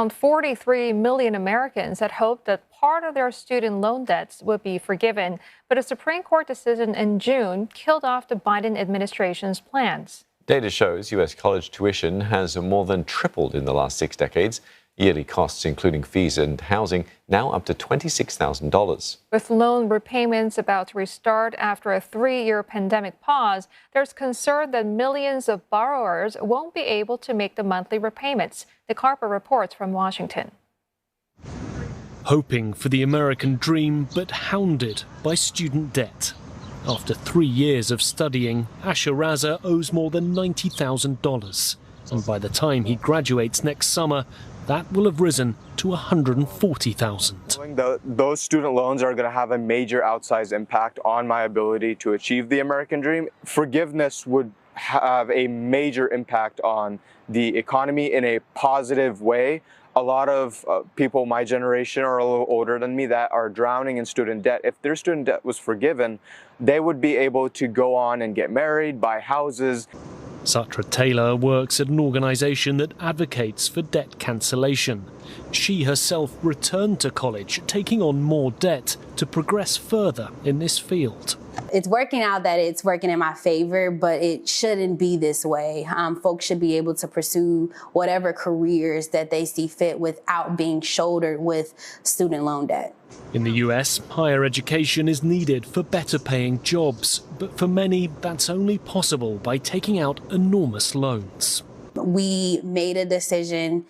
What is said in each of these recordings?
Around 43 million Americans had hoped that part of their student loan debts would be forgiven, but a Supreme Court decision in June killed off the Biden administration's plans. Data shows U.S. college tuition has more than tripled in the last 6 decades. Yearly costs, including fees and housing, now up to $26,000. With loan repayments about to restart after a 3-year pandemic pause, there's concern that millions of borrowers won't be able to make the monthly repayments. Harper reports from Washington. Hoping for the American dream, but hounded by student debt. After 3 years of studying, Asher Raza owes more than $90,000. And by the time he graduates next summer, that will have risen to $140,000. Those student loans are going to have a major outsized impact on my ability to achieve the American dream. Forgiveness would have a major impact on the economy in a positive way. A lot of people my generation or a little older than me that are drowning in student debt, if their student debt was forgiven, they would be able to go on and get married, buy houses. Satra Taylor works at an organisation that advocates for debt cancellation. She herself returned to college, taking on more debt to progress further in this field. It's working out that it's working in my favor, but it shouldn't be this way. Folks should be able to pursue whatever careers that they see fit without being shouldered with student loan debt. In the US, higher education is needed for better paying jobs, but for many, that's only possible by taking out enormous loans. We made a decision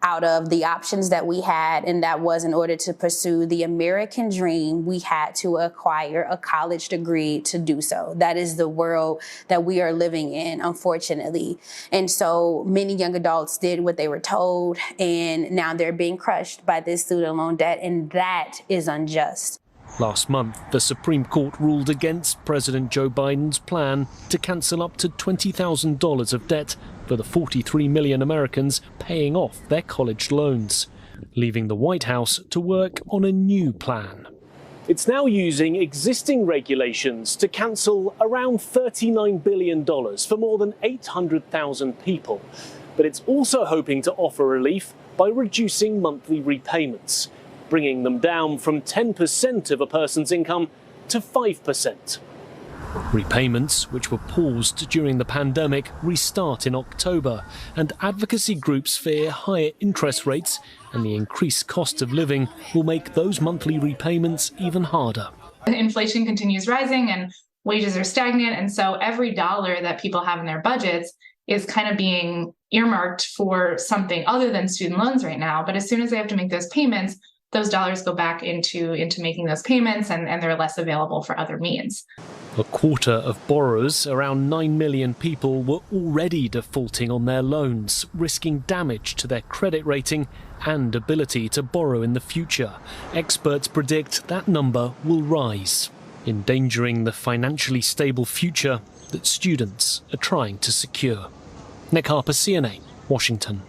out of the options that we had, and that was in order to pursue the American dream, we had to acquire a college degree to do so. That is the world that we are living in, unfortunately. And so many young adults did what they were told, and now they're being crushed by this student loan debt, and that is unjust. Last month, the Supreme Court ruled against President Joe Biden's plan to cancel up to $20,000 of debt for the 43 million Americans paying off their college loans, leaving the White House to work on a new plan. It's now using existing regulations to cancel around $39 billion for more than 800,000 people. But it's also hoping to offer relief by reducing monthly repayments, bringing them down from 10% of a person's income to 5%. Repayments, which were paused during the pandemic, restart in October, and advocacy groups fear higher interest rates and the increased cost of living will make those monthly repayments even harder. Inflation continues rising and wages are stagnant, and so every dollar that people have in their budgets is kind of being earmarked for something other than student loans right now. But as soon as they have to make those payments, those dollars go back into making those payments, and they're less available for other means. A quarter of borrowers, around 9 million people, were already defaulting on their loans, risking damage to their credit rating and ability to borrow in the future. Experts predict that number will rise, endangering the financially stable future that students are trying to secure. Harper, CNA, Washington.